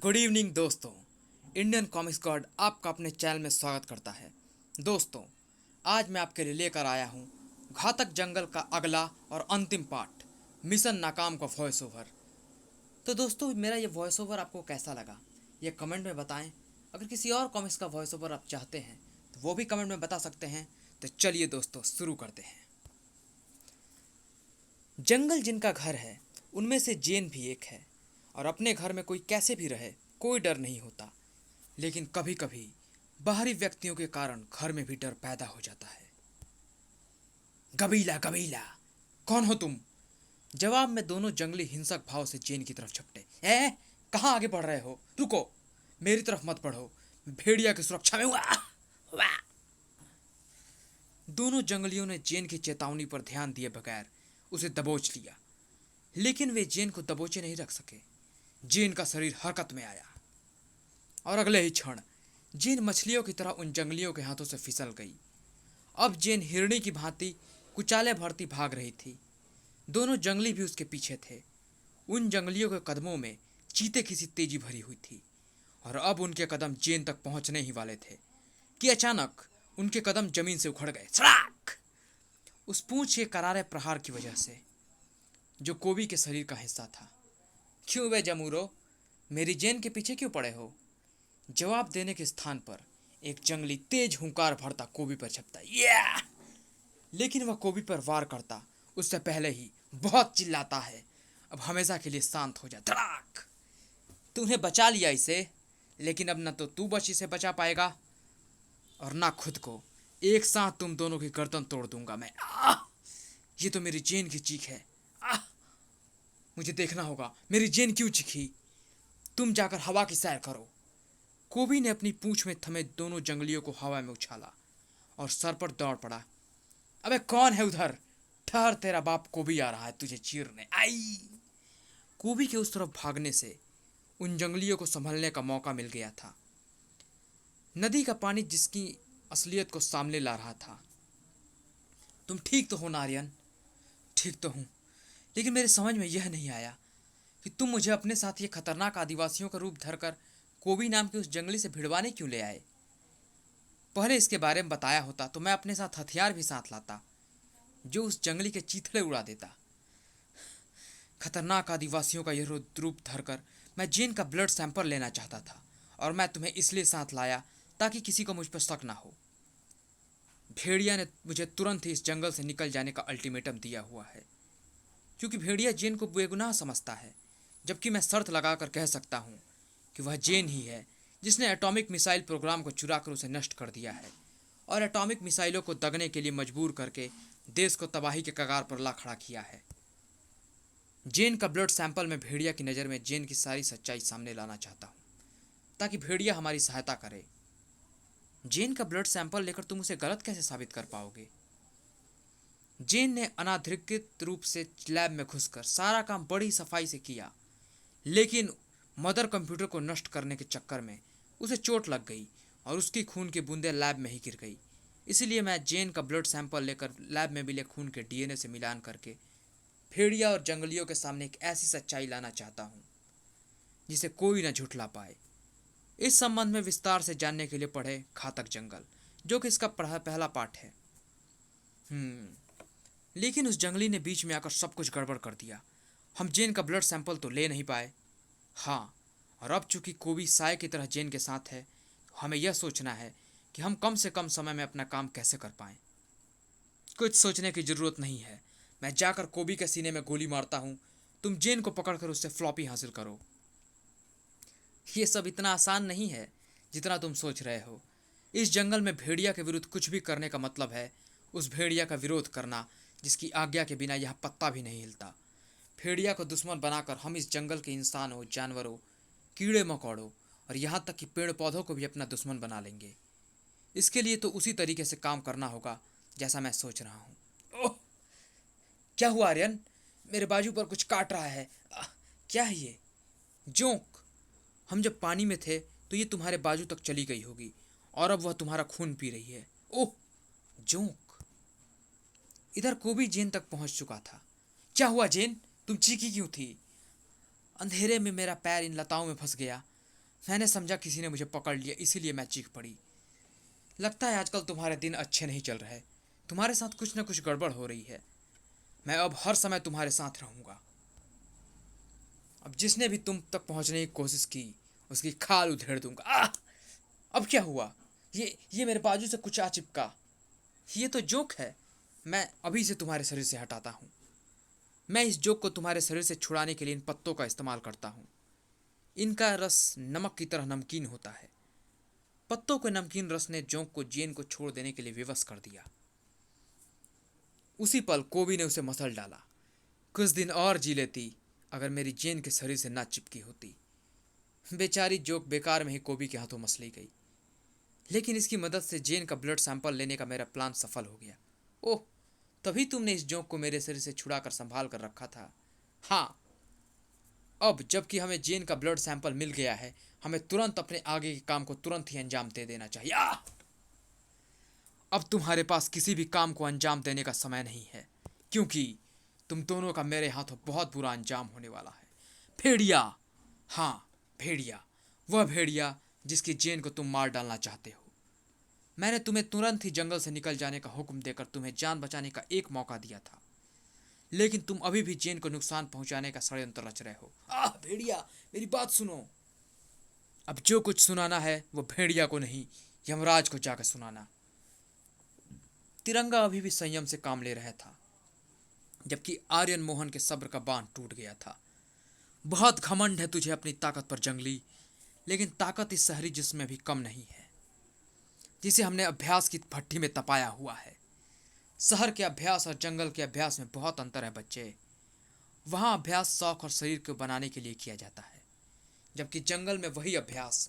Good evening दोस्तों। Indian comics God आपका अपने चैनल में स्वागत करता है। दोस्तों, आज मैं आपके लिए लेकर आया हूँ घातक जंगल का अगला और अंतिम पार्ट, मिशन नाकाम का वॉइस ओवर। तो दोस्तों, मेरा ये वॉइस ओवर आपको कैसा लगा ये कमेंट में बताएं। अगर किसी और कॉमिक्स का वॉइस ओवर आप चाहते हैं तो वो भी कमेंट में बता सकते हैं। तो चलिए दोस्तों, शुरू करते हैं। जंगल जिनका घर है उनमें से जेन भी एक है, और अपने घर में कोई कैसे भी रहे कोई डर नहीं होता। लेकिन कभी कभी बाहरी व्यक्तियों के कारण घर में भी डर पैदा हो जाता है। कबीला कबीला, कौन हो तुम? जवाब में दोनों जंगली हिंसक भाव से जेन की तरफ झपटे। कहाँ आगे बढ़ रहे हो? रुको, मेरी तरफ मत बढ़ो, मैं भेड़िया की सुरक्षा में हुआ। दोनों जंगलियों ने जेन की चेतावनी पर ध्यान दिए बगैर उसे दबोच लिया, लेकिन वे जेन को दबोचे नहीं रख सके। जेन का शरीर हरकत में आया और अगले ही क्षण जेन मछलियों की तरह उन जंगलियों के हाथों से फिसल गई। अब जेन हिरणी की भांति कुचाले भरती भाग रही थी। दोनों जंगली भी उसके पीछे थे। उन जंगलियों के कदमों में चीते की सी तेजी भरी हुई थी, और अब उनके कदम जेन तक पहुंचने ही वाले थे कि अचानक उनके कदम जमीन से उखड़ गए। सड़ाक! उस पूंछ के करारे प्रहार की वजह से, जो कोबी के शरीर का हिस्सा था। क्यों बे जमूरो, मेरी जेन के पीछे क्यों पड़े हो? जवाब देने के स्थान पर एक जंगली तेज हुंकार भरता कोबी पर झपटा। लेकिन वह कोबी पर वार करता उससे पहले ही बहुत चिल्लाता है, अब हमेशा के लिए शांत हो जा। धड़ाक! तूने बचा लिया इसे, लेकिन अब न तो तू बच इसे बचा पाएगा और ना खुद को। एक साथ तुम दोनों की गर्दन तोड़ दूंगा मैं। ये तो मेरी जेन की चीख है। आह! मुझे देखना होगा मेरी जेन क्यों चीखी। तुम जाकर हवा की सैर करो। कोबी ने अपनी पूंछ में थमे दोनों जंगलियों को हवा में उछाला और सर पर दौड़ पड़ा। अबे कौन है उधर? ठहर, तेरा बाप कोबी आ रहा है तुझे चीरने। आई! कोबी के उस तरफ भागने से उन जंगलियों को संभलने का मौका मिल गया था। नदी का पानी जिसकी असलियत को सामने ला रहा था। तुम ठीक तो हो नारियन? ठीक तो हूं, लेकिन मेरे समझ में यह नहीं आया कि तुम मुझे अपने साथ ये खतरनाक आदिवासियों का रूप धरकर कोबी नाम के उस जंगली से भिड़वाने क्यों ले आए? पहले इसके बारे में बताया होता तो मैं अपने साथ हथियार भी साथ लाता, जो उस जंगली के चीथड़े उड़ा देता। खतरनाक आदिवासियों का यह रूप धरकर मैं जेन का ब्लड सैंपल लेना चाहता था, और मैं तुम्हें इसलिए साथ लाया ताकि किसी को मुझ पर शक ना हो। भेड़िया ने मुझे तुरंत ही इस जंगल से निकल जाने का अल्टीमेटम दिया हुआ है, क्योंकि भेड़िया जेन को बेगुनाह समझता है, जबकि मैं शर्त लगाकर कह सकता हूँ कि वह जेन ही है जिसने एटॉमिक मिसाइल प्रोग्राम को चुरा कर उसे नष्ट कर दिया है, और एटॉमिक मिसाइलों को दगने के लिए मजबूर करके देश को तबाही के कगार पर ला खड़ा किया है। जेन का ब्लड सैंपल में भेड़िया की नज़र में जेन की सारी सच्चाई सामने लाना चाहता हूँ, ताकि भेड़िया हमारी सहायता करे। जेन का ब्लड सैंपल लेकर तुम उसे गलत कैसे साबित कर पाओगे? जेन ने अनाधिकृत रूप से लैब में घुसकर सारा काम बड़ी सफाई से किया, लेकिन मदर कंप्यूटर को नष्ट करने के चक्कर में उसे चोट लग गई और उसकी खून की बूंदें लैब में ही गिर गई। इसलिए मैं जेन का ब्लड सैंपल लेकर लैब में मिले खून के डीएनए से मिलान करके भेड़िया और जंगलियों के सामने एक ऐसी सच्चाई लाना चाहता हूँ जिसे कोई न झुठला पाए। इस संबंध में विस्तार से जानने के लिए पढ़े घातक जंगल, जो कि इसका पहला पार्ट है। लेकिन उस जंगली ने बीच में आकर सब कुछ गड़बड़ कर दिया। हम जेन का ब्लड सैंपल तो ले नहीं पाए। हाँ, और अब चूंकि कोबी साय की तरह जेन के साथ है, हमें यह सोचना है कि हम कम से कम समय में अपना काम कैसे कर पाएं। कुछ सोचने की जरूरत नहीं है, मैं जाकर कोबी के सीने में गोली मारता हूँ, तुम जेन को पकड़कर उससे फ्लॉपी हासिल करो। ये सब इतना आसान नहीं है जितना तुम सोच रहे हो। इस जंगल में भेड़िया के विरुद्ध कुछ भी करने का मतलब है उस भेड़िया का विरोध करना जिसकी आज्ञा के बिना यह पत्ता भी नहीं हिलता। भेड़िया को दुश्मन बनाकर हम इस जंगल के इंसानों, जानवरों, कीड़े मकोड़ों और यहाँ तक कि पेड़ पौधों को भी अपना दुश्मन बना लेंगे। इसके लिए तो उसी तरीके से काम करना होगा जैसा मैं सोच रहा हूँ। ओह, क्या हुआ आर्यन? मेरे बाजू पर कुछ काट रहा है। क्या है ये? जोंक! हम जब पानी में थे तो ये तुम्हारे बाजू तक चली गई होगी, और अब वह तुम्हारा खून पी रही है। ओह, जोंक! इधर कोबी जेन तक पहुंच चुका था। क्या हुआ जेन, तुम चीखी क्यों थी? अंधेरे में मेरा पैर इन लताओं में फंस गया। मैंने समझा किसी ने मुझे पकड़ लिया, इसीलिए मैं चीख पड़ी। लगता है आजकल तुम्हारे दिन अच्छे नहीं चल रहे, तुम्हारे साथ कुछ ना कुछ गड़बड़ हो रही है। मैं अब हर समय तुम्हारे साथ रहूंगा। अब जिसने भी तुम तक पहुंचने की कोशिश की उसकी खाल उधेड़ दूंगा। अब क्या हुआ? ये मेरे बाजू से कुछ आ चिपका। ये तो जोक है। मैं अभी से तुम्हारे शरीर से हटाता हूँ। मैं इस जोक को तुम्हारे शरीर से छुड़ाने के लिए इन पत्तों का इस्तेमाल करता हूँ। इनका रस नमक की तरह नमकीन होता है। पत्तों के नमकीन रस ने जोंक को जेन को छोड़ देने के लिए विवश कर दिया। उसी पल कोबी ने उसे मसल डाला। कुछ दिन और जी लेती अगर मेरी जेन के शरीर से ना चिपकी होती। बेचारी जोक बेकार में ही कोबी के हाथों मसली गई। लेकिन इसकी मदद से जेन का ब्लड सैंपल लेने का मेरा प्लान सफल हो गया। ओह, तभी तुमने इस जोक को मेरे शरीर से छुड़ाकर संभाल कर रखा था। हाँ, अब जबकि हमें जेन का ब्लड सैंपल मिल गया है, हमें तुरंत अपने आगे के काम को तुरंत ही अंजाम दे देना चाहिए। अब तुम्हारे पास किसी भी काम को अंजाम देने का समय नहीं है, क्योंकि तुम दोनों का मेरे हाथों बहुत बुरा अंजाम होने वाला है। भेड़िया, हाँ भेड़िया, वह भेड़िया जिसकी जेन को तुम मार डालना चाहते हो। मैंने तुम्हें तुरंत ही जंगल से निकल जाने का हुक्म देकर तुम्हें जान बचाने का एक मौका दिया था, लेकिन तुम अभी भी जेन को नुकसान पहुंचाने का षड्यंत्र रच रहे हो। भेड़िया, मेरी बात सुनो। अब जो कुछ सुनाना है वो भेड़िया को नहीं, यमराज को जाकर सुनाना। तिरंगा अभी भी संयम से काम ले रहा था, जबकि आर्यन मोहन के सब्र का बांध टूट गया था। बहुत घमंड है तुझे अपनी ताकत पर जंगली, लेकिन ताकत इस शहरी जिस्म में भी कम नहीं है, जिसे हमने अभ्यास की भट्टी में तपाया हुआ है। शहर के अभ्यास और जंगल के अभ्यास में बहुत अंतर है बच्चे। वहाँ अभ्यास शौक और शरीर को बनाने के लिए किया जाता है, जबकि जंगल में वही अभ्यास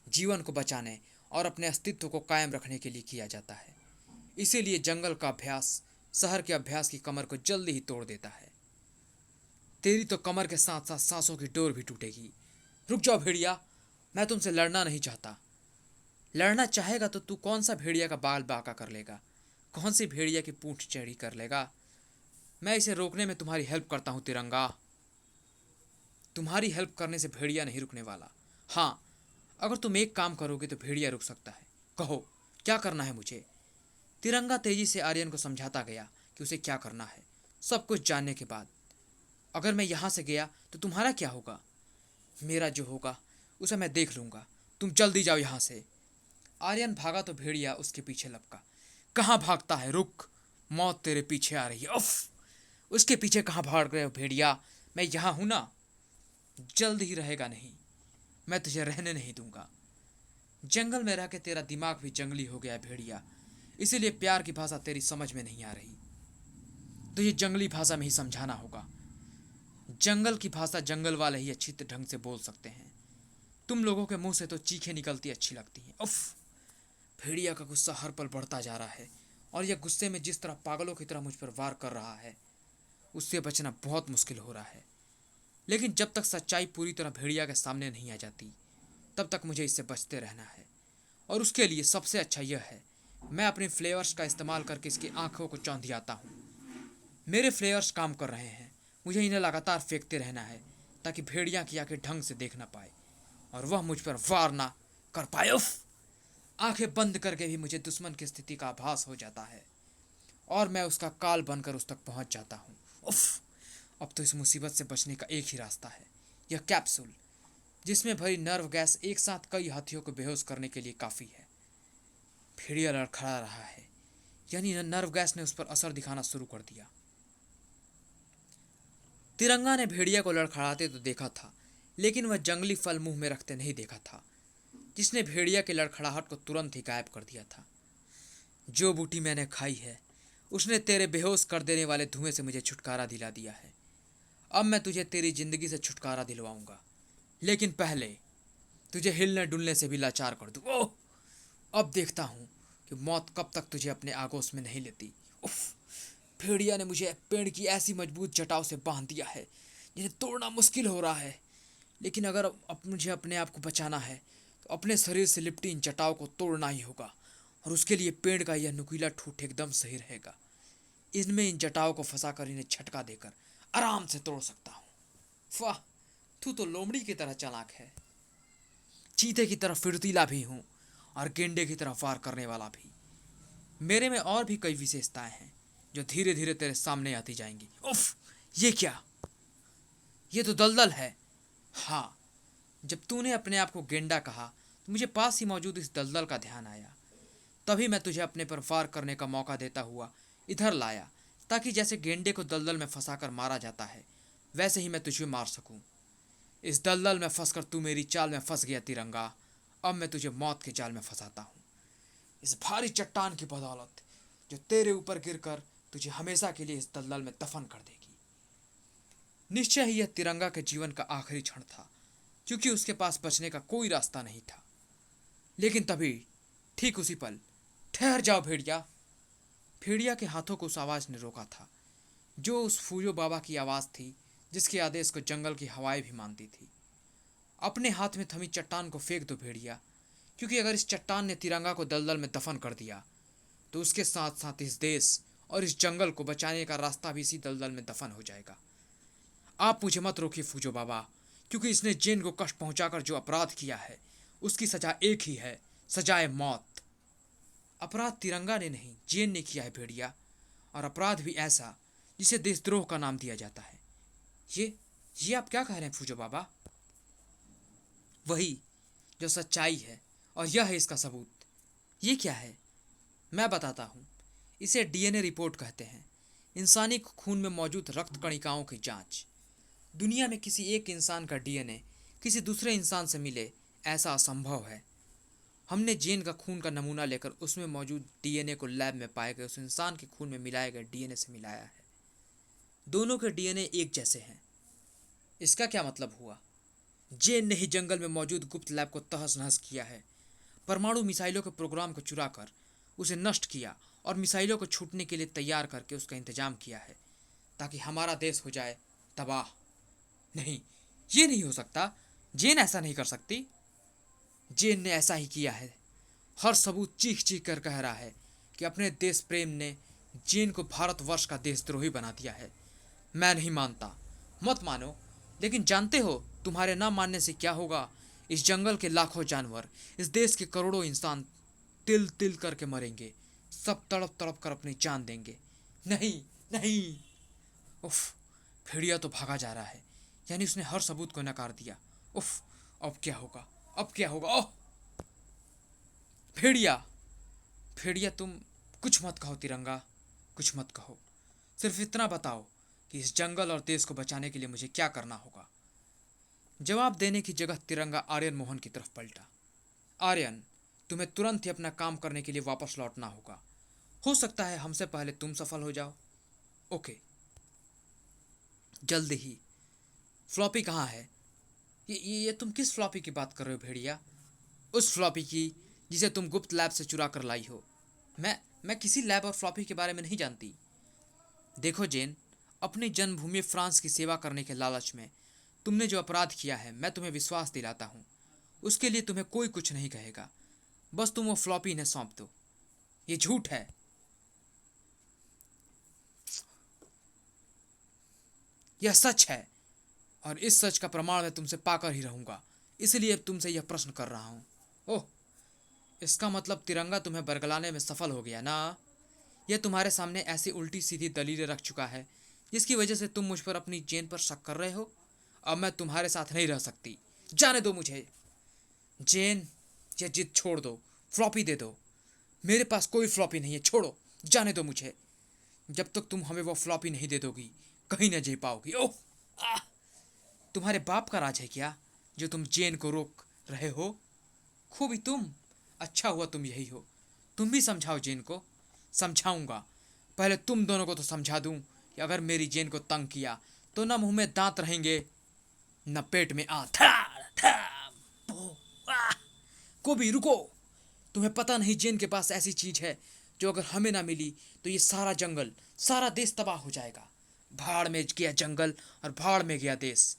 जीवन को बचाने और अपने अस्तित्व को कायम रखने के लिए किया जाता है। इसीलिए जंगल का अभ्यास शहर के अभ्यास की कमर को जल्दी ही तोड़ देता है। तेरी तो कमर के साथ साथ सांसों की डोर भी टूटेगी। रुक जाओ भेड़िया, मैं तुमसे लड़ना नहीं चाहता। लड़ना चाहेगा तो तू कौन सा भेड़िया का बाल बांका कर लेगा, कौन सी भेड़िया की पूंछ चढ़ी कर लेगा। मैं इसे रोकने में तुम्हारी हेल्प करता हूँ तिरंगा। तुम्हारी हेल्प करने से भेड़िया नहीं रुकने वाला। हाँ, अगर तुम एक काम करोगे तो भेड़िया रुक सकता है। कहो, क्या करना है मुझे? तिरंगा तेजी से आर्यन को समझाता गया कि उसे क्या करना है। सब कुछ जानने के बाद अगर मैं यहाँ से गया तो तुम्हारा क्या होगा? मेरा जो होगा उसे मैं देख लूँगा। तुम जल्दी जाओ यहाँ से। आर्यन भागा तो भेड़िया उसके पीछे लपका। कहाँ भागता है? रुक, मौत तेरे पीछे आ रही है। उफ, उसके पीछे कहाँ भाग रहे हो भेड़िया? मैं यहाँ हूँ ना। जल्द ही रहेगा नहीं, मैं तुझे रहने नहीं दूंगा। जंगल में रह के तेरा दिमाग भी जंगली हो गया है भेड़िया, इसीलिए प्यार की भाषा तेरी समझ में नहीं आ रही। तुझे जंगली भाषा में ही समझाना होगा। जंगल की भाषा जंगल वाले ही अच्छी ढंग से बोल सकते हैं। तुम लोगों के मुंह से तो चीखें निकलती अच्छी लगती हैं। उफ, भेड़िया का गुस्सा हर पल बढ़ता जा रहा है, और यह गुस्से में जिस तरह पागलों की तरह मुझ पर वार कर रहा है, उससे बचना बहुत मुश्किल हो रहा है। लेकिन जब तक सच्चाई पूरी तरह भेड़िया के सामने नहीं आ जाती, तब तक मुझे इससे बचते रहना है। और उसके लिए सबसे अच्छा यह है, मैं अपने फ्लेवर्स का इस्तेमाल करके इसकी आंखों को चौंधियाता हूँ। मेरे फ्लेवर्स काम कर रहे हैं, मुझे इन्हें लगातार फेंकते रहना है ताकि भेड़िया की आंखें ढंग से देख ना पाए और वह मुझ पर वार ना कर पाए। उफ, आंखें बंद करके भी मुझे दुश्मन की स्थिति का आभास हो जाता है और मैं उसका काल बनकर उस तक पहुंच जाता हूँ। उफ, अब तो इस मुसीबत से बचने का एक ही रास्ता है, यह कैप्सूल जिसमें भरी नर्व गैस एक साथ कई हाथियों को बेहोश करने के लिए काफ़ी है। भेड़िया लड़खड़ा रहा है, यानी नर्व गैस ने उस पर असर दिखाना शुरू कर दिया। तिरंगा ने भेड़िया को लड़खड़ाते तो देखा था, लेकिन वह जंगली फल मुंह में रखते नहीं देखा था, जिसने भेड़िया के लड़खड़ाहट को तुरंत ही गायब कर दिया था। जो बूटी मैंने खाई है उसने तेरे बेहोश कर देने वाले धुएं से मुझे छुटकारा दिला दिया है। अब मैं तुझे तेरी जिंदगी से छुटकारा दिलवाऊंगा, लेकिन पहले तुझे हिलने डुलने से भी लाचार कर दूँ। ओह, अब देखता हूँ कि मौत कब तक तुझे अपने आगोश में नहीं लेती। उफ, भेड़िया ने मुझे पेड़ की ऐसी मजबूत जटाव से बांध दिया है जिन्हें तोड़ना मुश्किल हो रहा है। लेकिन अगर अब मुझे अपने आप को बचाना है तो अपने शरीर से लिपटी इन जटाओं को तोड़ना ही होगा, और उसके लिए पेड़ का यह नुकीला ठूठ एकदम सही रहेगा। इनमें इन जटाओं को फंसाकर इन्हें झटका देकर आराम से तोड़ सकता हूँ। वाह, तू तो लोमड़ी की तरह चालाक है। चीते की तरह फुर्तीला भी हूँ और गेंडे की तरह वार करने वाला भी। मेरे में और भी कई विशेषताएं हैं जो धीरे धीरे तेरे सामने आती जाएंगी। उफ, ये क्या? ये तो दलदल है। हाँ, जब तूने अपने आप को गेंडा कहा तो मुझे पास ही मौजूद इस दलदल का ध्यान आया। तभी मैं तुझे अपने पर वार करने का मौका देता हुआ इधर लाया, ताकि जैसे गेंडे को दलदल में फंसाकर मारा जाता है वैसे ही मैं तुझे मार सकूं। इस दलदल में फंसकर तू मेरी चाल में फंस गया तिरंगा। अब मैं तुझे मौत के जाल में फंसाता हूँ, इस भारी चट्टान की बदौलत जो तेरे ऊपर गिरकर तुझे हमेशा के लिए इस दलदल में दफन कर देगी। निश्चय ही यह तिरंगा के जीवन का आखिरी क्षण था, क्योंकि उसके पास बचने का कोई रास्ता नहीं था। लेकिन तभी ठीक उसी पल, ठहर जाओ भेड़िया। भेड़िया के हाथों को उस आवाज ने रोका था, जो उस फूजो बाबा की आवाज थी जिसके आदेश को जंगल की हवाएं भी मानती थी। अपने हाथ में थमी चट्टान को फेंक दो भेड़िया, क्योंकि अगर इस चट्टान ने तिरंगा को दलदल में दफन कर दिया तो उसके साथ साथ इस देश और इस जंगल को बचाने का रास्ता भी इसी दलदल में दफन हो जाएगा। आप मुझे मत रोकिए फूजो बाबा, क्योंकि इसने जेन को कष्ट पहुंचाकर जो अपराध किया है उसकी सजा एक ही है, सजाए मौत। अपराध तिरंगा ने नहीं, जेन ने किया है भेड़िया, और अपराध भी ऐसा जिसे देशद्रोह का नाम दिया जाता है। ये आप क्या कह रहे हैं फूजो बाबा? वही जो सच्चाई है, और यह है इसका सबूत। ये क्या है? मैं बताता हूँ। इसे डीएनए रिपोर्ट कहते हैं, इंसानी खून में मौजूद रक्त कणिकाओं की जांच। दुनिया में किसी एक इंसान का डीएनए किसी दूसरे इंसान से मिले, ऐसा असंभव है। हमने जेन का खून का नमूना लेकर उसमें मौजूद डीएनए को लैब में पाए गए उस इंसान के खून में मिलाए गए डीएनए से मिलाया है। दोनों के डीएनए एक जैसे हैं। इसका क्या मतलब हुआ? जेन ने ही जंगल में मौजूद गुप्त लैब को तहस नहस किया है, परमाणु मिसाइलों के प्रोग्राम को चुराकर उसे नष्ट किया और मिसाइलों को छूटने के लिए तैयार करके उसका इंतजाम किया है, ताकि हमारा देश हो जाए तबाह। नहीं, ये नहीं हो सकता। जेन ऐसा नहीं कर सकती। जेन ने ऐसा ही किया है। हर सबूत चीख चीख कर कह रहा है कि अपने देश प्रेम ने जेन को भारतवर्ष का देशद्रोही बना दिया है। मैं नहीं मानता। मत मानो, लेकिन जानते हो तुम्हारे ना मानने से क्या होगा? इस जंगल के लाखों जानवर, इस देश के करोड़ों इंसान तिल तिल करके मरेंगे, सब तड़प तड़प कर अपनी जान देंगे। नहीं, नहीं। उफ, भेड़िया तो भागा जा रहा है, यानी उसने हर सबूत को नकार दिया। उफ, अब क्या होगा? अब क्या होगा? ओह! भेड़िया, भेड़िया तुम कुछ मत कहो तिरंगा, कुछ मत कहो। सिर्फ इतना बताओ कि इस जंगल और देश को बचाने के लिए मुझे क्या करना होगा। जवाब देने की जगह तिरंगा आर्यन मोहन की तरफ पलटा। आर्यन, तुम्हें तुरंत ही अपना काम करने के लिए वापस लौटना होगा। हो सकता है हमसे पहले तुम सफल हो जाओ। ओके, जल्दी ही। फ्लॉपी कहाँ है? ये तुम किस फ्लॉपी की बात कर रहे हो भेड़िया? उस फ्लॉपी की जिसे तुम गुप्त लैब से चुरा कर लाई हो। मैं किसी लैब और फ्लॉपी के बारे में नहीं जानती। देखो जेन, अपनी जन्मभूमि फ्रांस की सेवा करने के लालच में तुमने जो अपराध किया है, मैं तुम्हें विश्वास दिलाता हूँ उसके लिए तुम्हें कोई कुछ नहीं कहेगा। बस तुम वो फ्लॉपी इन्हें सौंप दो। ये झूठ है। यह सच है, और इस सच का प्रमाण मैं तुमसे पाकर ही रहूंगा। इसलिए अब तुमसे यह प्रश्न कर रहा हूं। ओह, इसका मतलब तिरंगा तुम्हें बरगलाने में सफल हो गया ना? यह तुम्हारे सामने ऐसी उल्टी सीधी दलीलें रख चुका है जिसकी वजह से तुम मुझ पर अपनी जेन पर शक कर रहे हो। अब मैं तुम्हारे साथ नहीं रह सकती। जाने दो मुझे। जेन, यह जिद छोड़ दो, फ्लॉपी दे दो। मेरे पास कोई फ्लॉपी नहीं है, छोड़ो, जाने दो मुझे। जब तक तुम हमें वो फ्लॉपी नहीं दे दोगी कहीं न जी पाओगी। ओह! आह! तुम्हारे बाप का राज है क्या जो तुम जेन को रोक रहे हो? खूब ही तुम। अच्छा हुआ तुम यही हो। तुम भी समझाओ जेन को। समझाऊंगा। पहले तुम दोनों को तो समझा दूं कि अगर मेरी जेन को तंग किया तो न मुंह में दांत रहेंगे न पेट में आ। को भी रुको। तुम्हें पता नहीं जेन के पास ऐसी चीज है जो अगर हमें ना मिली तो ये सारा जंगल, सारा देश तबाह हो जाएगा। भाड़ में गया जंगल और भाड़ में गया देश।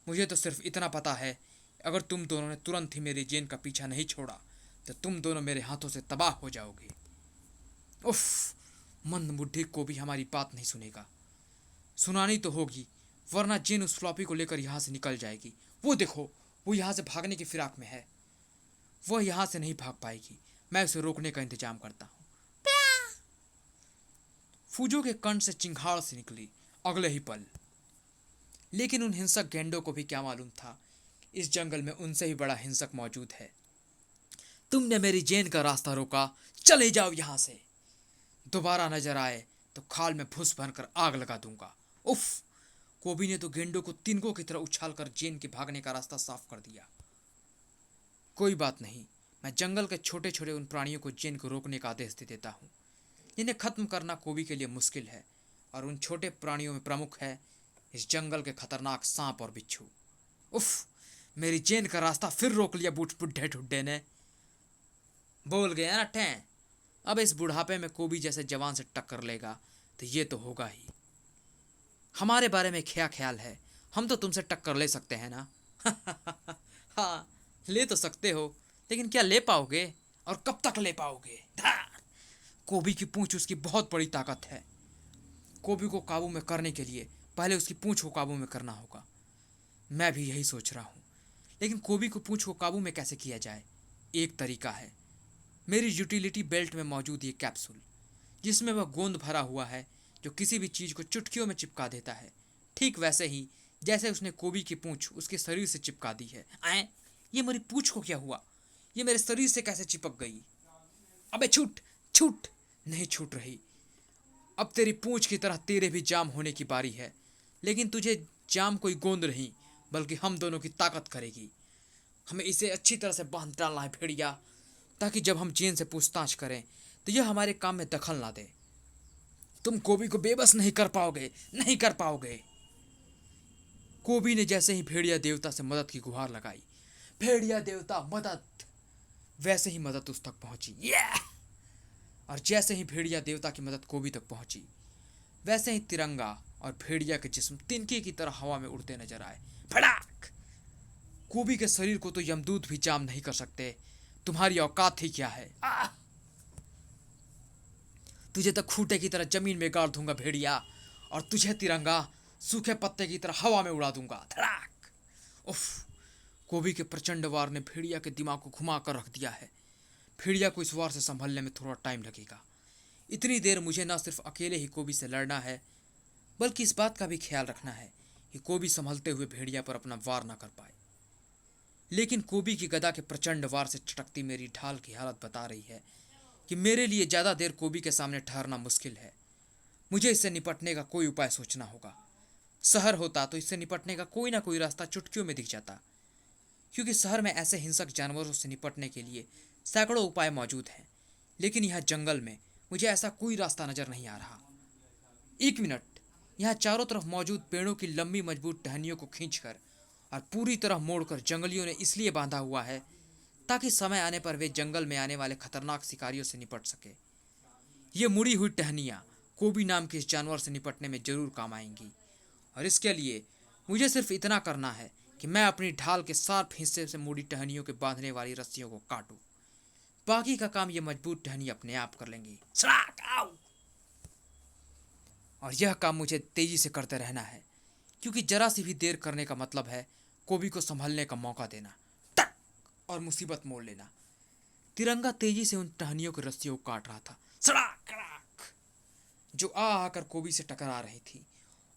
मुझे तो सिर्फ इतना पता है, अगर तुम दोनों ने तुरंत ही मेरी जेन का पीछा नहीं छोड़ा तो तुम दोनों मेरे हाथों से तबाह हो जाओगे। उफ, मंद बुद्धि को भी हमारी बात नहीं सुनेगा। सुनानी तो होगी, वरना जेन उस फ्लॉपी को लेकर यहाँ से निकल जाएगी। वो देखो, वो यहाँ से भागने की फिराक में है। वह यहाँ से नहीं भाग पाएगी। मैं उसे रोकने का इंतजाम करता हूँ। फूजो के कंठ से चिंगाड़ से निकली अगले ही पल। लेकिन उन हिंसक गेंडों को भी क्या मालूम था, इस जंगल में उनसे भी बड़ा हिंसक मौजूद है। तुमने मेरी जेन का रास्ता रोका, चले जाओ यहाँ से। दोबारा नजर आए तो खाल में फुस भरकर आग लगा दूंगा। उफ! कोबी ने तो गेंडों को तिनकों की तरह उछालकर जेन के भागने का रास्ता साफ कर दिया। कोई बात नहीं, मैं जंगल के छोटे छोटे उन प्राणियों को जेन को रोकने का आदेश दे देता हूँ। इन्हें खत्म करना कोबी के लिए मुश्किल है, और उन छोटे प्राणियों में प्रमुख है इस जंगल के खतरनाक सांप और बिच्छू। उफ! मेरी जेन का रास्ता फिर रोक लिया बुढ़े ठुड्डे ने। बोल गया ना ठे, अब इस बुढ़ापे में कोबी जैसे जवान से टक्कर लेगा तो ये तो होगा ही। हमारे बारे में क्या ख्याल है, हम तो तुमसे टक्कर ले सकते हैं ना। हाँ, ले तो सकते हो, लेकिन क्या ले पाओगे, और कब तक ले पाओगे? कोबी की पूंछ उसकी बहुत बड़ी ताकत है। कोबी को काबू में करने के लिए पहले उसकी पूंछ को काबू में करना होगा। मैं भी यही सोच रहा हूँ, लेकिन कोबी को पूंछ को काबू में कैसे किया जाए? एक तरीका है, मेरी यूटिलिटी बेल्ट में मौजूद ये कैप्सूल, जिसमें वह गोंद भरा हुआ है जो किसी भी चीज़ को चुटकियों में चिपका देता है, ठीक वैसे ही जैसे उसने कोबी की पूंछ उसके शरीर से चिपका दी है। आए, ये मेरी पूंछ को क्या हुआ? ये मेरे शरीर से कैसे चिपक गई? अबे छूट छूट! नहीं छूट रही। अब तेरी पूंछ की तरह तेरे भी जाम होने की बारी है, लेकिन तुझे जाम कोई गोंद नहीं बल्कि हम दोनों की ताकत करेगी। हमें इसे अच्छी तरह से बांध डालना है भेड़िया, ताकि जब हम जेन से पूछताछ करें तो यह हमारे काम में दखल ना दे। तुम कोबी को बेबस नहीं कर पाओगे, नहीं कर पाओगे। कोबी ने जैसे ही भेड़िया देवता से मदद की गुहार लगाई, भेड़िया देवता मदद, वैसे ही मदद उस तक पहुंची। और जैसे ही भेड़िया देवता की मदद कोबी तक पहुंची, वैसे ही तिरंगा और भेड़िया के जिस्म तिनके की तरह हवा में उड़ते नजर आए। फड़ाक! कोबी के शरीर को तो यमदूत भी जाम नहीं कर सकते। तुम्हारी औकात ही क्या है? तुझे तो खूंटे की तरह जमीन में गाड़ दूंगा भेड़िया, और तुझे तिरंगा सूखे पत्ते की तरह हवा में उड़ा दूंगा। धड़ाक! उफ! कोबी के प्रचंड वार ने भेड़िया के दिमाग को घुमा कर रख दिया है। भेड़िया को इस वार से संभलने में थोड़ा टाइम लगेगा। इतनी देर मुझे न सिर्फ अकेले ही कोबी से लड़ना है, बल्कि इस बात का भी ख्याल रखना है कि कोबी संभलते हुए भेड़िया पर अपना वार न कर पाए। लेकिन कोबी की गदा के प्रचंड वार से चटकती मेरी ढाल की हालत बता रही है कि मेरे लिए ज़्यादा देर कोबी के सामने ठहरना मुश्किल है। मुझे इससे निपटने का कोई उपाय सोचना होगा। शहर होता तो इससे निपटने का कोई ना कोई रास्ता चुटकियों में दिख जाता, क्योंकि शहर में ऐसे हिंसक जानवरों से निपटने के लिए सैकड़ों उपाय मौजूद हैं। लेकिन यहाँ जंगल में मुझे ऐसा कोई रास्ता नजर नहीं आ रहा। एक मिनट, यहाँ चारों तरफ मौजूद पेड़ों की लंबी मजबूत टहनियों को खींचकर और पूरी तरह मोड़कर जंगलियों ने इसलिए बांधा हुआ है ताकि समय आने पर वे जंगल में आने वाले खतरनाक शिकारियों से निपट सके। ये मुड़ी हुई टहनियाँ कोबी नाम के इस जानवर से निपटने में जरूर काम आएंगी, और इसके लिए मुझे सिर्फ इतना करना है कि मैं अपनी ढाल के शार्प हिस्से से मुड़ी टहनियों के बांधने वाली रस्सियों को काटूं। बाकी का काम ये मजबूत टहनी अपने आप कर लेंगी। सड़ाक! आओ! और यह काम मुझे तेजी से करते रहना है, क्योंकि जरा सी भी देर करने का मतलब है कोबी को संभलने का मौका देना, टक, और मुसीबत मोड़ लेना। तिरंगा तेजी से उन टहनियों की रस्सियों को काट रहा था, सड़ाक कड़ाक, जो आकर कोबी से टकरा रही थी,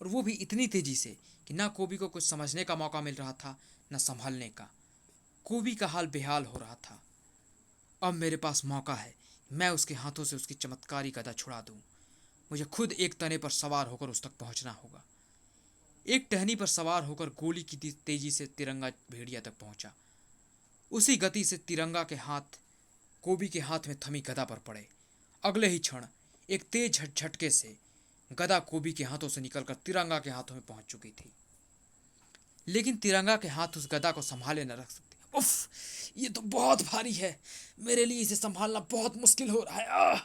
और वो भी इतनी तेजी से कि ना कोबी को कुछ समझने का मौका मिल रहा था न संभलने का। कोबी का हाल बेहाल हो रहा था। अब मेरे पास मौका है, मैं उसके हाथों से उसकी चमत्कारी गदा छुड़ा दूं। मुझे खुद एक तने पर सवार होकर उस तक पहुंचना होगा। एक टहनी पर सवार होकर गोली की तेजी से तिरंगा भेड़िया तक पहुंचा। उसी गति से तिरंगा के हाथ कोबी के हाथ में थमी गदा पर पड़े। अगले ही क्षण एक तेज झटके से गदा कोबी के हाथों से निकलकर तिरंगा के हाथों में पहुंच चुकी थी। लेकिन तिरंगा के हाथ उस गदा को संभाले न रख सकते। उफ! ये तो बहुत भारी है, मेरे लिए इसे संभालना बहुत मुश्किल हो रहा है।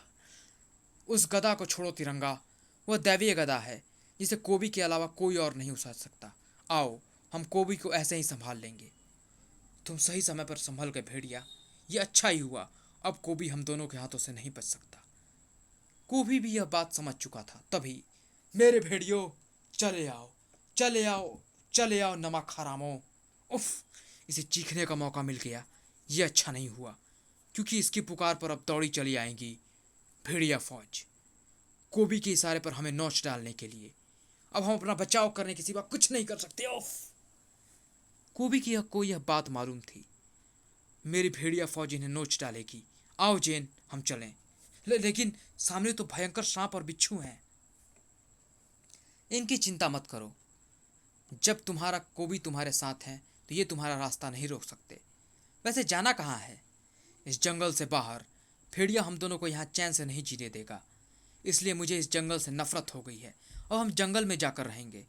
उस गदा को छोड़ो तिरंगा, वह दैवीय गदा है जिसे कोबी के अलावा कोई और नहीं उछाल सकता। आओ, हम कोबी को ऐसे ही संभाल लेंगे। तुम सही समय पर संभल गए भेड़िया, ये अच्छा ही हुआ। अब कोबी हम दोनों के हाथों से नहीं बच सकता। कोबी भी यह बात समझ चुका था। तभी, मेरे भेड़ियों, चले आओ, चले आओ, चले आओ नमक हरामों। उफ! इसे चीखने का मौका मिल गया। ये अच्छा नहीं हुआ, क्योंकि इसकी पुकार पर अब दौड़ी चली आएंगी भेड़िया फौज, कोबी के इशारे पर हमें नोच डालने के लिए। अब हम अपना बचाव करने के सिवा कुछ नहीं कर सकते। उफ! कोबी की यह बात मालूम थी, मेरी भेड़िया फौज इन्हें नोच डालेगी। आओ जेन, हम चलें। लेकिन सामने तो भयंकर सांप और बिच्छू हैं। इनकी चिंता मत करो, जब तुम्हारा कोबी तुम्हारे साथ है तो ये तुम्हारा रास्ता नहीं रोक सकते। वैसे जाना कहाँ है? इस जंगल से बाहर। भेड़िया हम दोनों को यहाँ चैन से नहीं जीने देगा, इसलिए मुझे इस जंगल से नफरत हो गई है। अब हम जंगल में जाकर रहेंगे।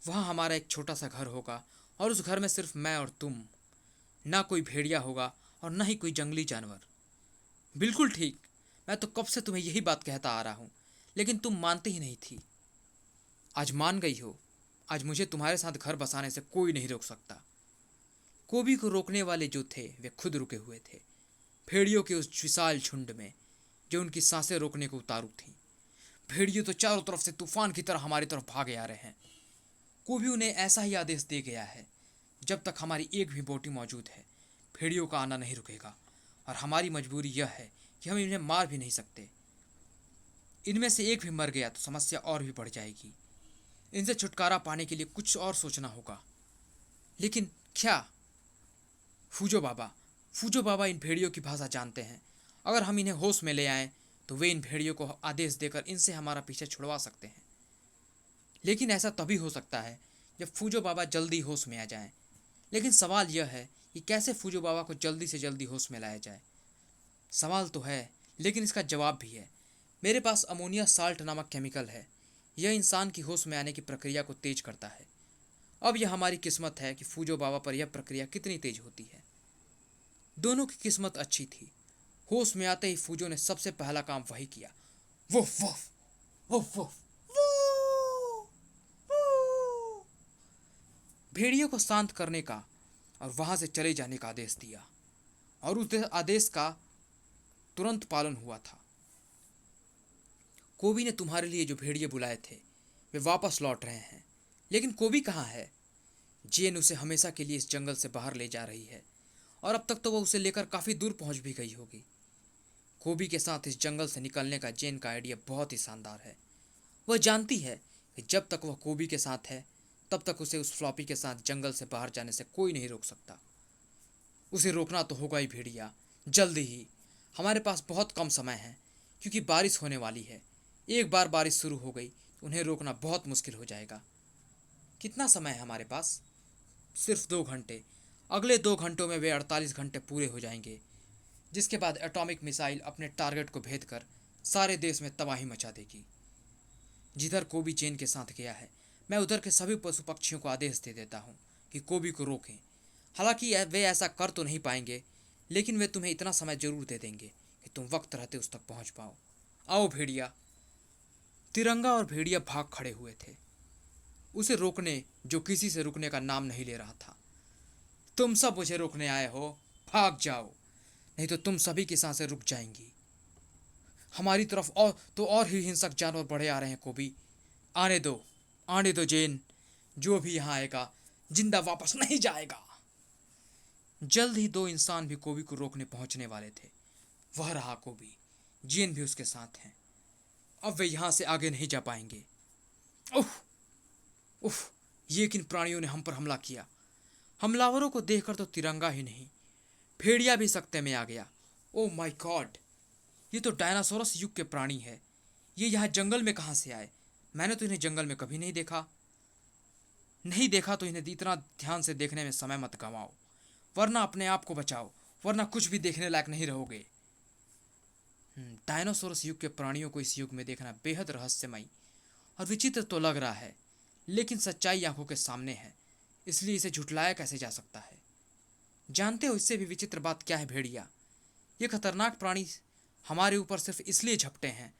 वहाँ हमारा एक छोटा सा घर होगा और उस घर में सिर्फ मैं और तुम। ना कोई भेड़िया होगा और ना ही कोई जंगली जानवर। बिल्कुल ठीक, मैं तो कब से तुम्हें यही बात कहता आ रहा हूँ, लेकिन तुम मानती ही नहीं थी। आज मान गई हो। आज मुझे तुम्हारे साथ घर बसाने से कोई नहीं रोक सकता। कोबी को रोकने वाले जो थे वे खुद रुके हुए थे, भेड़ियों के उस विशाल झुंड में जो उनकी सांसें रोकने को उतारू थीं। भेड़िए तो चारों तरफ से तूफान की तरह हमारी तरफ भागे आ रहे हैं। कोबी उन्हें ऐसा ही आदेश दे गया है, जब तक हमारी एक भी बोटी मौजूद है भेड़ियों का आना नहीं रुकेगा। और हमारी मजबूरी यह है कि हम इन्हें मार भी नहीं सकते। इनमें से एक भी मर गया तो समस्या और भी बढ़ जाएगी। इनसे छुटकारा पाने के लिए कुछ और सोचना होगा। लेकिन क्या? फूजो बाबा इन भेड़ियों की भाषा जानते हैं। अगर हम इन्हें होश में ले आएं तो वे इन भेड़ियों को आदेश देकर इनसे हमारा पीछे छुड़वा सकते हैं। लेकिन ऐसा तभी हो सकता है जब फूजो बाबा जल्दी होश में आ जाएं। लेकिन सवाल यह है कि कैसे फूजो बाबा को जल्दी से जल्दी होश में लाया जाए। सवाल तो है, लेकिन इसका जवाब भी है। मेरे पास अमोनिया साल्ट नामक केमिकल है। यह इंसान की होश में आने की प्रक्रिया को तेज करता है। अब यह हमारी किस्मत है कि फूजो बाबा पर यह प्रक्रिया कितनी तेज होती है। दोनों की किस्मत अच्छी थी। होश में आते ही फूजो ने सबसे पहला काम वही किया। वुफ वुफ वुफ वुफ, भेड़ियों को शांत करने का और वहां से चले जाने का आदेश दिया। और उस आदेश का तुरंत पालन हुआ था। कोबी ने तुम्हारे लिए जो भेड़िए बुलाए थे वे वापस लौट रहे हैं। लेकिन कोबी कहाँ है? जेन उसे हमेशा के लिए इस जंगल से बाहर ले जा रही है, और अब तक तो वह उसे लेकर काफ़ी दूर पहुंच भी गई होगी। कोबी के साथ इस जंगल से निकलने का जेन का आइडिया बहुत ही शानदार है। वह जानती है कि जब तक वह कोबी के साथ है तब तक उसे उस फ्लॉपी के साथ जंगल से बाहर जाने से कोई नहीं रोक सकता। उसे रोकना तो होगा ही भेड़िया, जल्दी ही। हमारे पास बहुत कम समय है, क्योंकि बारिश होने वाली है। एक बार बारिश शुरू हो गई तो उन्हें रोकना बहुत मुश्किल हो जाएगा। कितना समय है हमारे पास? सिर्फ 2 घंटे। अगले 2 घंटों में वे 48 घंटे पूरे हो जाएंगे, जिसके बाद एटॉमिक मिसाइल अपने टारगेट को भेद कर सारे देश में तबाही मचा देगी। जिधर कोबी चेन के साथ गया है, मैं उधर के सभी पशु पक्षियों को आदेश दे देता हूँ कि कोबी को रोकें। हालांकि वे ऐसा कर तो नहीं पाएंगे, लेकिन वे तुम्हें इतना समय जरूर दे देंगे कि तुम वक्त रहते उस तक पहुँच पाओ। आओ भेड़िया। तिरंगा और भेड़िया भाग खड़े हुए थे, उसे रोकने, जो किसी से रुकने का नाम नहीं ले रहा था। तुम सब मुझे रोकने आए हो? भाग जाओ, नहीं तो तुम सभी की सांसें रुक जाएंगी। हमारी तरफ और ही हिंसक जानवर बढ़े आ रहे हैं कोबी। आने दो जेन। जो भी यहाँ आएगा जिंदा वापस नहीं जाएगा। जल्द ही 2 इंसान भी कोबी को रोकने पहुंचने वाले थे। वह रहा कोबी, जेन भी उसके साथ हैं। अब वे यहाँ से आगे नहीं जा पाएंगे। उफ उफ, ये किन प्राणियों ने हम पर हमला किया? हमलावरों को देखकर तो तिरंगा ही नहीं, भेड़िया भी सकते में आ गया। ओह माय गॉड, ये तो डायनासोरस युग के प्राणी है। ये यहाँ जंगल में कहाँ से आए? मैंने तो इन्हें जंगल में कभी नहीं देखा तो इन्हें इतना ध्यान से देखने में समय मत गंवाओ, वरना अपने आप को बचाओ, वरना कुछ भी देखने लायक नहीं रहोगे। डायनासोरस युग के प्राणियों को इस युग में देखना बेहद रहस्यमयी और विचित्र तो लग रहा है, लेकिन सच्चाई आंखों के सामने है, इसलिए इसे झुठलाया कैसे जा सकता है? जानते हो इससे भी विचित्र बात क्या है भेड़िया? ये खतरनाक प्राणी हमारे ऊपर सिर्फ इसलिए झपटे हैं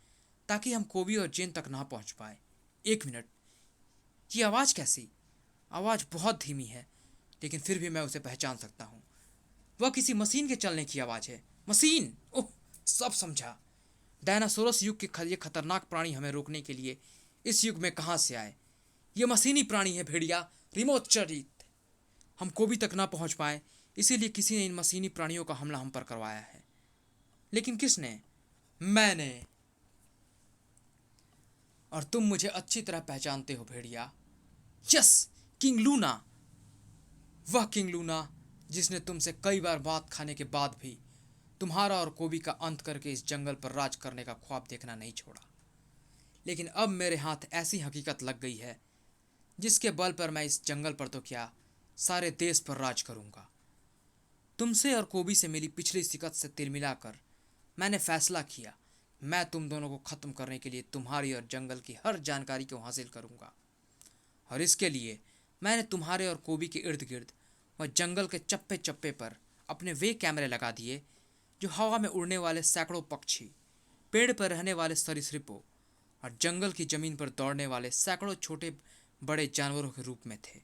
ताकि हम कोबी और जेन तक ना पहुंच पाए। 1 मिनट, ये आवाज़ कैसी? आवाज़ बहुत धीमी है, लेकिन फिर भी मैं उसे पहचान सकता हूँ। वह किसी मशीन के चलने की आवाज़ है। मशीन! ओह, सब समझा। डायनासोरस युग के ये खतरनाक प्राणी हमें रोकने के लिए इस युग में कहाँ से आए? ये मशीनी प्राणी है भेड़िया, रिमोट चालित। हम कोबी तक ना पहुँच पाए इसीलिए किसी ने इन मशीनी प्राणियों का हमला हम पर करवाया है। लेकिन किसने? मैंने। और तुम मुझे अच्छी तरह पहचानते हो भेड़िया। Yes, King Luna. वह किंग लूना जिसने तुमसे कई बार बात खाने के बाद भी तुम्हारा और कोबी का अंत करके इस जंगल पर राज करने का ख्वाब देखना नहीं छोड़ा। लेकिन अब मेरे हाथ ऐसी हकीकत लग गई है जिसके बल पर मैं इस जंगल पर तो क्या, सारे देश पर राज करूंगा। तुमसे और कोबी से मिली पिछली शिकस्त से तिल मिलाकर मैंने फैसला किया, मैं तुम दोनों को खत्म करने के लिए तुम्हारी और जंगल की हर जानकारी को हासिल करूंगा। और इसके लिए मैंने तुम्हारे और कोबी के इर्द गिर्द व जंगल के चप्पे चप्पे पर अपने वे कैमरे लगा दिए जो हवा में उड़ने वाले सैकड़ों पक्षी, पेड़ पर रहने वाले सरीसृपों और जंगल की जमीन पर दौड़ने वाले सैकड़ों छोटे बड़े जानवरों के रूप में थे।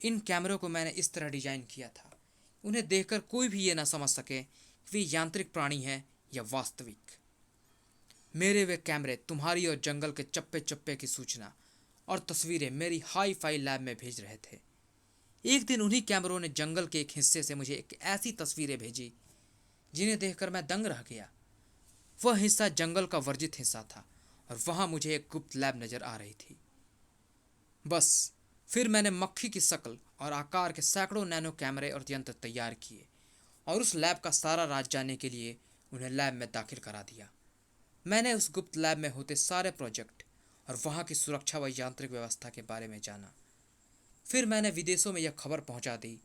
इन कैमरों को मैंने इस तरह डिजाइन किया था, उन्हें देखकर कोई भी ये ना समझ सके कि वे यांत्रिक प्राणी हैं या वास्तविक। मेरे वे कैमरे तुम्हारी और जंगल के चप्पे चप्पे की सूचना और तस्वीरें मेरी हाई फाई लैब में भेज रहे थे। एक दिन उन्हीं कैमरों ने जंगल के एक हिस्से से मुझे एक ऐसी तस्वीरें भेजी जिन्हें देखकर मैं दंग रह गया। वह हिस्सा जंगल का वर्जित हिस्सा था और वहां मुझे एक गुप्त लैब नजर आ रही थी। बस फिर मैंने मक्खी की शक्ल और आकार के सैकड़ों नैनो कैमरे और यंत्र तैयार किए और उस लैब का सारा राज जानने के लिए उन्हें लैब में दाखिल करा दिया। मैंने उस गुप्त लैब में होते सारे प्रोजेक्ट और वहाँ की सुरक्षा व यांत्रिक व्यवस्था के बारे में जाना। फिर मैंने विदेशों में यह खबर पहुँचा दी,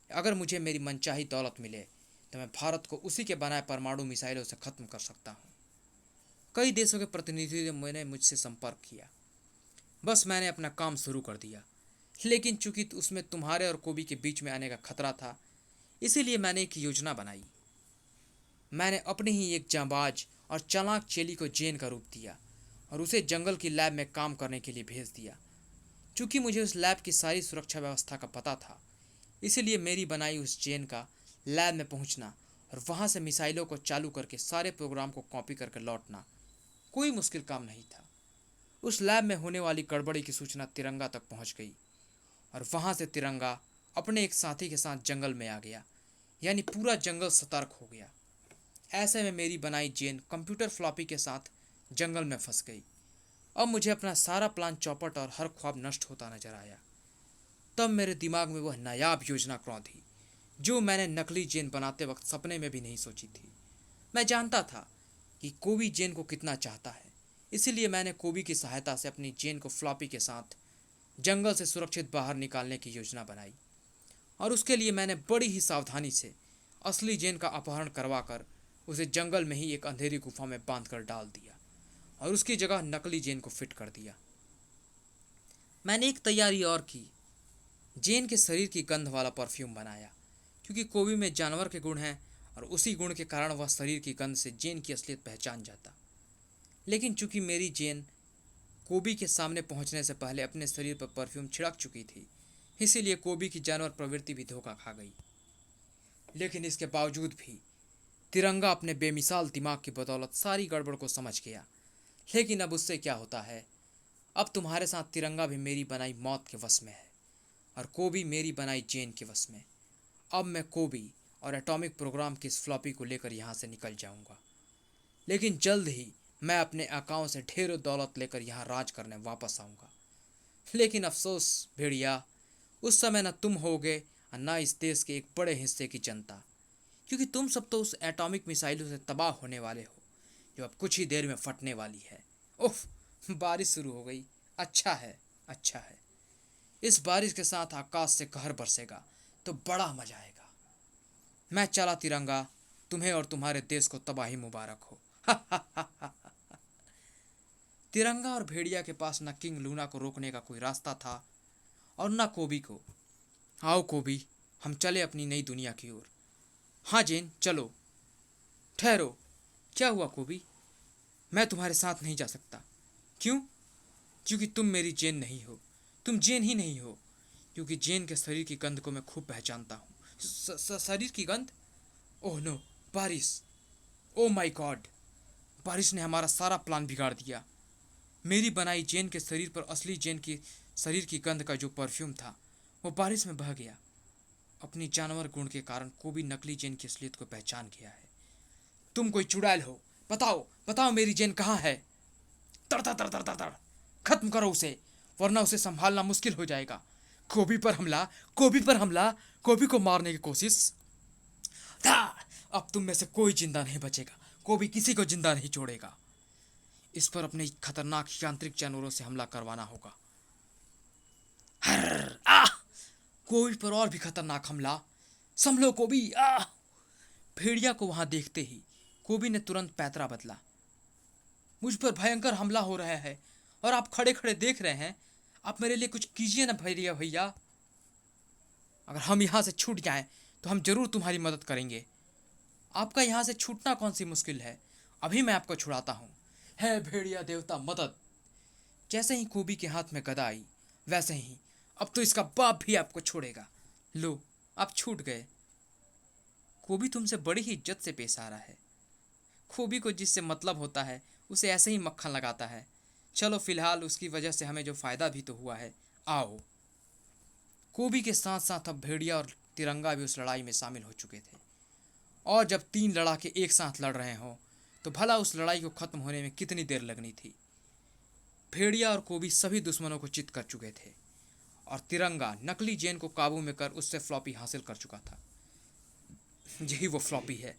अगर मुझे मेरी मनचाही दौलत मिले तो मैं भारत को उसी के बनाए परमाणु मिसाइलों से ख़त्म कर सकता हूँ। कई देशों के प्रतिनिधियों ने मुझसे संपर्क किया। बस मैंने अपना काम शुरू कर दिया, लेकिन चूंकि उसमें तुम्हारे और कोबी के बीच में आने का खतरा था, इसीलिए मैंने एक योजना बनाई। मैंने अपने ही एक जांबाज और चालाक चेली को जेन का रूप दिया और उसे जंगल की लैब में काम करने के लिए भेज दिया। चूंकि मुझे उस लैब की सारी सुरक्षा व्यवस्था का पता था, इसीलिए मेरी बनाई उस जेन का लैब में पहुंचना और वहां से मिसाइलों को चालू करके सारे प्रोग्राम को कॉपी करके लौटना कोई मुश्किल काम नहीं था। उस लैब में होने वाली गड़बड़ी की सूचना तिरंगा तक पहुंच गई और वहां से तिरंगा अपने एक साथी के साथ जंगल में आ गया, यानी पूरा जंगल सतर्क हो गया। ऐसे में मेरी बनाई जेन कंप्यूटर फ्लॉपी के साथ जंगल में फंस गई। अब मुझे अपना सारा प्लान चौपट और हर ख्वाब नष्ट होता नजर आया। तब मेरे दिमाग में वह नायाब योजना क्रौंधी जो मैंने नकली जेन बनाते वक्त सपने में भी नहीं सोची थी। मैं जानता था कि कोबी जेन को कितना चाहता है, इसीलिए मैंने कोबी की सहायता से अपनी जेन को फ्लॉपी के साथ जंगल से सुरक्षित बाहर निकालने की योजना बनाई। और उसके लिए मैंने बड़ी ही सावधानी से असली जेन का अपहरण करवाकर उसे जंगल में ही एक अंधेरी गुफा में बांध कर डाल दिया और उसकी जगह नकली जेन को फिट कर दिया। मैंने एक तैयारी और की, जेन के शरीर की गंध वाला परफ्यूम बनाया, क्योंकि कोबी में जानवर के गुण हैं और उसी गुण के कारण वह शरीर की गंध से जेन की असलियत पहचान जाता। लेकिन चूंकि मेरी जेन कोबी के सामने पहुंचने से पहले अपने शरीर पर परफ्यूम छिड़क चुकी थी, इसीलिए कोबी की जानवर प्रवृत्ति भी धोखा खा गई। लेकिन इसके बावजूद भी तिरंगा अपने बेमिसाल दिमाग की बदौलत सारी गड़बड़ को समझ गया। लेकिन अब उससे क्या होता है, अब तुम्हारे साथ तिरंगा भी मेरी बनाई मौत के वश में है और कोबी मेरी बनाई जेन के वश में। अब मैं कोबी और एटॉमिक प्रोग्राम की इस फ्लॉपी को लेकर यहाँ से निकल जाऊँगा, लेकिन जल्द ही मैं अपने आकाओं से ढेरों दौलत लेकर यहाँ राज करने वापस आऊँगा। लेकिन अफसोस भेड़िया, उस समय न तुम होगे और न इस देश के एक बड़े हिस्से की जनता, क्योंकि तुम सब तो उस एटॉमिक मिसाइलों से तबाह होने वाले हो जो अब कुछ ही देर में फटने वाली है। उफ, बारिश शुरू हो गई। अच्छा है, अच्छा है। इस बारिश के साथ आकाश से कहर बरसेगा तो बड़ा मजा आएगा। मैं चला तिरंगा, तुम्हें और तुम्हारे देश को तबाही मुबारक हो। तिरंगा और भेड़िया के पास न किंग लूना को रोकने का कोई रास्ता था और न कोबी को। आओ कोबी, हम चले अपनी नई दुनिया की ओर। हाँ जेन, चलो। ठहरो, क्या हुआ कोबी? मैं तुम्हारे साथ नहीं जा सकता। क्यों? क्योंकि तुम मेरी जेन नहीं हो। तुम जेन ही नहीं हो, क्योंकि जेन के शरीर की गंध को मैं खूब पहचानता हूँ। शरीर की गंध? ओह नो, बारिश! Oh my God! बारिश ने हमारा सारा प्लान बिगाड़ दिया। मेरी बनाई जेन के शरीर पर असली जेन की शरीर की गंध का जो परफ्यूम था वो बारिश में बह गया। अपनी जानवर गुण के कारण कोबी नकली जेन की असलियत को पहचान गया है। तुम कोई चुड़ैल हो, बताओ बताओ मेरी जेन कहाँ है। तड़ तड़ तड़ तड़ तड़ तड़, खत्म करो उसे, वरना उसे संभालना मुश्किल हो जाएगा। कोबी पर हमला, कोबी पर हमला, कोबी को मारने की कोशिश। था, अब तुम में से कोई जिंदा नहीं बचेगा, कोबी किसी को जिंदा नहीं छोड़ेगा। इस पर अपने खतरनाक यांत्रिक जानवरों से हमला करवाना होगा। हर आ कोबी पर और भी खतरनाक हमला। संभलो कोबी आ। भेड़िया को वहां देखते ही कोबी ने तुरंत पैतरा बदला। मुझ पर भयंकर हमला हो रहा है और आप खड़े खड़े देख रहे हैं। आप मेरे लिए कुछ कीजिए ना भैया भैया। अगर हम यहाँ से छूट जाएं तो हम जरूर तुम्हारी मदद करेंगे। आपका यहाँ से छूटना कौन सी मुश्किल है, अभी मैं आपको छुड़ाता हूँ। है भेड़िया देवता मदद। जैसे ही कोबी के हाथ में गदा आई, वैसे ही अब तो इसका बाप भी आपको छोड़ेगा। लो, आप छूट गए। कोबी तुमसे बड़ी ही इज्जत से पेश आ रहा है। खोबी को जिससे मतलब होता है उसे ऐसे ही मक्खन लगाता है। चलो फिलहाल उसकी वजह से हमें जो फ़ायदा भी तो हुआ है, आओ। कोबी के साथ साथ अब भेड़िया और तिरंगा भी उस लड़ाई में शामिल हो चुके थे। और जब 3 लड़ाके एक साथ लड़ रहे हों तो भला उस लड़ाई को ख़त्म होने में कितनी देर लगनी थी। भेड़िया और कोबी सभी दुश्मनों को चित कर चुके थे और तिरंगा नकली जेन को काबू में कर उससे फ्लॉपी हासिल कर चुका था। यही वो फ्लॉपी है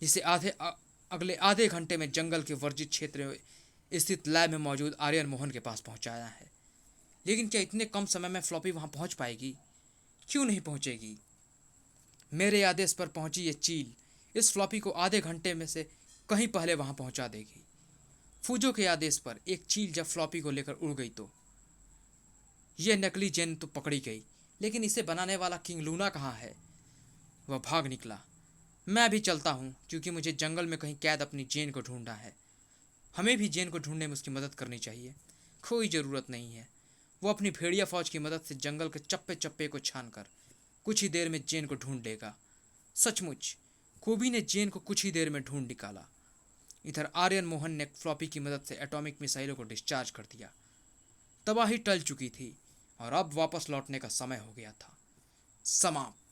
जिसे अगले आधे घंटे में जंगल के वर्जित क्षेत्र में स्थित लैब में मौजूद आर्यन मोहन के पास पहुंचाया है। लेकिन क्या इतने कम समय में फ्लॉपी वहां पहुंच पाएगी? क्यों नहीं पहुंचेगी? मेरे आदेश पर पहुंची ये चील इस फ्लॉपी को आधे घंटे में से कहीं पहले वहां पहुंचा देगी। फूजो के आदेश पर एक चील जब फ्लॉपी को लेकर उड़ गई तो यह नकली जेन तो पकड़ी गई, लेकिन इसे बनाने वाला किंग लूना कहाँ है? वह भाग निकला। मैं भी चलता हूँ क्योंकि मुझे जंगल में कहीं कैद अपनी जेन को ढूंढना है। हमें भी जेन को ढूंढने में उसकी मदद करनी चाहिए। कोई ज़रूरत नहीं है। वो अपनी भेड़िया फौज की मदद से जंगल के चप्पे चप्पे को छानकर कुछ ही देर में जेन को ढूंढ लेगा। सचमुच कोबी ने जेन को कुछ ही देर में ढूंढ निकाला। इधर आर्यन मोहन ने फ्लॉपी की मदद से एटॉमिक मिसाइलों को डिस्चार्ज कर दिया। तबाही टल चुकी थी और अब वापस लौटने का समय हो गया था। समाप्त।